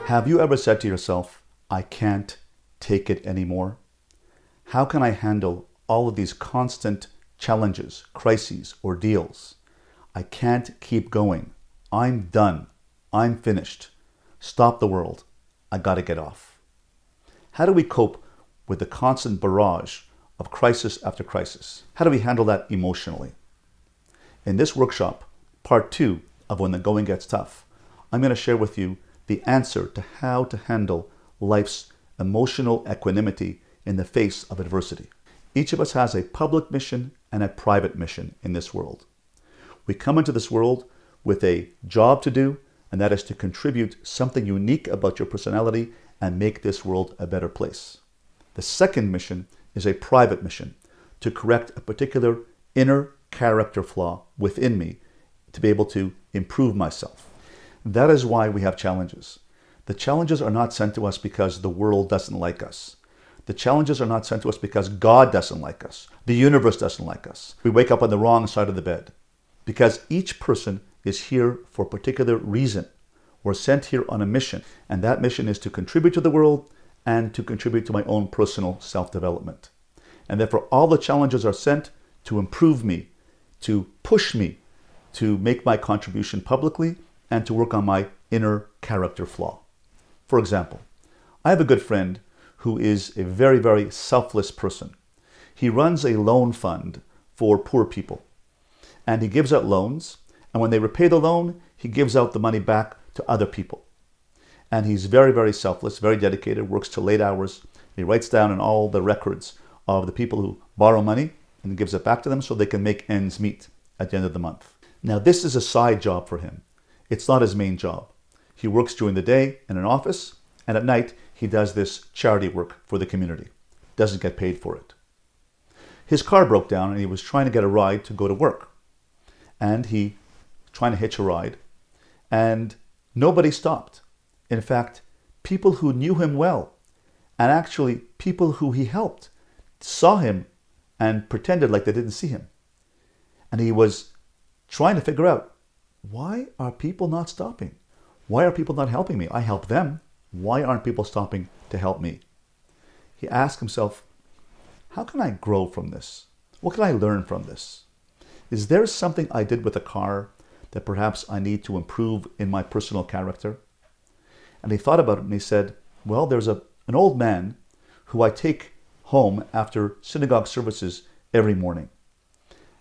Have you ever said to yourself, I can't take it anymore? How can I handle all of these constant challenges, crises, ordeals? I can't keep going. I'm done. I'm finished. Stop the world. I gotta get off. How do we cope with the constant barrage of crisis after crisis? How do we handle that emotionally? In this workshop, part 2 of When the Going Gets Tough, I'm going to share with you the answer to how to handle life's emotional equanimity in the face of adversity. Each of us has a public mission and a private mission in this world. We come into this world with a job to do, and that is to contribute something unique about your personality and make this world a better place. The second mission is a private mission, to correct a particular inner character flaw within me to be able to improve myself. That is why we have challenges. The challenges are not sent to us because the world doesn't like us. The challenges are not sent to us because God doesn't like us. The universe doesn't like us. We wake up on the wrong side of the bed. Because each person is here for a particular reason. We're sent here on a mission, and that mission is to contribute to the world and to contribute to my own personal self-development. And therefore, all the challenges are sent to improve me, to push me, to make my contribution publicly, and to work on my inner character flaw. For example, I have a good friend who is a very, very selfless person. He runs a loan fund for poor people, and he gives out loans, and when they repay the loan, he gives out the money back to other people. And he's very, very selfless, very dedicated, works till late hours. He writes down in all the records of the people who borrow money and gives it back to them so they can make ends meet at the end of the month. Now, this is a side job for him. It's not his main job. He works during the day in an office, and at night he does this charity work for the community. Doesn't get paid for it. His car broke down and he was trying to get a ride to go to work. And he trying to hitch a ride, and nobody stopped. In fact, people who knew him well, and actually people who he helped, saw him and pretended like they didn't see him. And he was trying to figure out, why are people not stopping? Why are people not helping me? I help them. Why aren't people stopping to help me? He asked himself, how can I grow from this? What can I learn from this? Is there something I did with the car that perhaps I need to improve in my personal character? And he thought about it and he said, well, there's an old man who I take home after synagogue services every morning.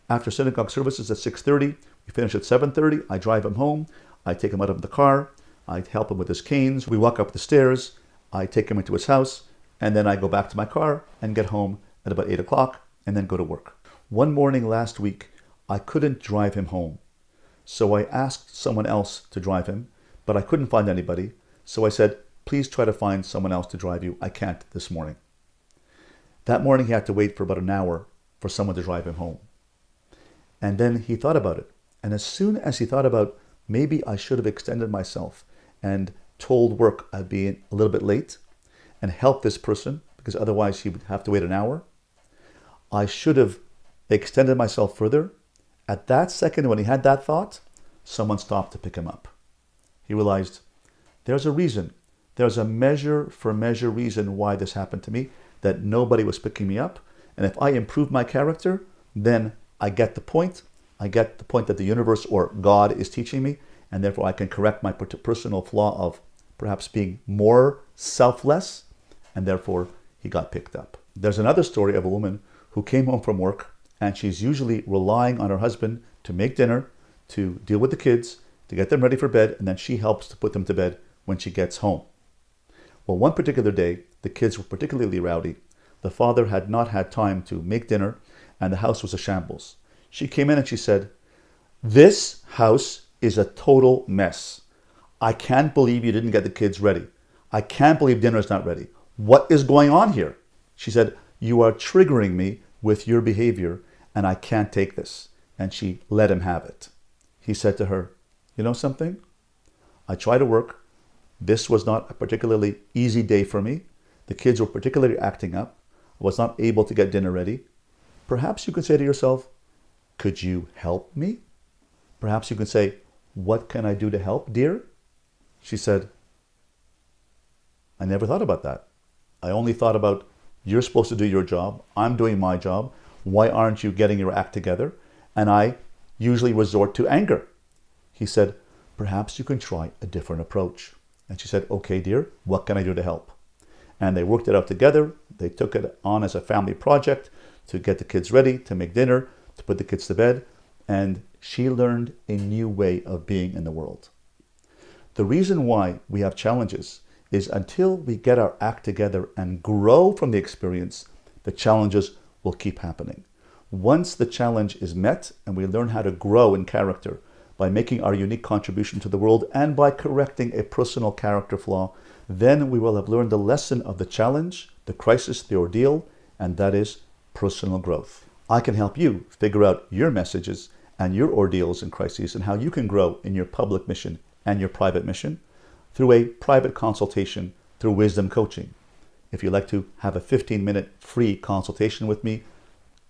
After synagogue services at 6:30, we finish at 7:30. I drive him home. I take him out of the car. I help him with his canes. We walk up the stairs. I take him into his house. And then I go back to my car and get home at about 8 o'clock and then go to work. One morning last week, I couldn't drive him home. So I asked someone else to drive him, but I couldn't find anybody. So I said, please try to find someone else to drive you. I can't this morning. That morning he had to wait for about an hour for someone to drive him home. And then he thought about it. And as soon as he thought about, maybe I should have extended myself and told work I'd be a little bit late and helped this person, because otherwise he would have to wait an hour. I should have extended myself further. At that second, when he had that thought, someone stopped to pick him up. He realized, there's a reason. There's a measure for measure reason why this happened to me, that nobody was picking me up. And if I improve my character, then I get the point. I get the point that the universe or God is teaching me, and therefore I can correct my personal flaw of perhaps being more selfless, and therefore he got picked up. There's another story of a woman who came home from work, and she's usually relying on her husband to make dinner, to deal with the kids, to get them ready for bed, and then she helps to put them to bed when she gets home. Well, one particular day, the kids were particularly rowdy. The father had not had time to make dinner, and the house was a shambles. She came in and she said, this house is a total mess. I can't believe you didn't get the kids ready. I can't believe dinner is not ready. What is going on here? She said, you are triggering me with your behavior, and I can't take this. And she let him have it. He said to her, you know something? I try to work. This was not a particularly easy day for me. The kids were particularly acting up. I was not able to get dinner ready. Perhaps you could say to yourself, could you help me? Perhaps you could say, what can I do to help, dear? She said, I never thought about that. I only thought about, you're supposed to do your job. I'm doing my job. Why aren't you getting your act together? And I usually resort to anger. He said, perhaps you can try a different approach. And she said, okay, dear, what can I do to help? And they worked it out together. They took it on as a family project to get the kids ready, to make dinner, to put the kids to bed. And she learned a new way of being in the world. The reason why we have challenges is until we get our act together and grow from the experience, the challenges will keep happening. Once the challenge is met and we learn how to grow in character by making our unique contribution to the world and by correcting a personal character flaw, then we will have learned the lesson of the challenge, the crisis, the ordeal, and that is personal growth. I can help you figure out your messages and your ordeals and crises and how you can grow in your public mission and your private mission through a private consultation through Wisdom Coaching. If you'd like to have a 15-minute free consultation with me,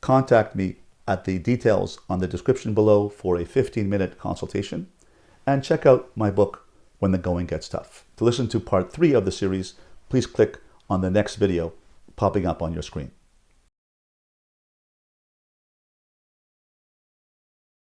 contact me at the details on the description below for a 15-minute consultation, and check out my book, When the Going Gets Tough. To listen to part 3 of the series, please click on the next video popping up on your screen.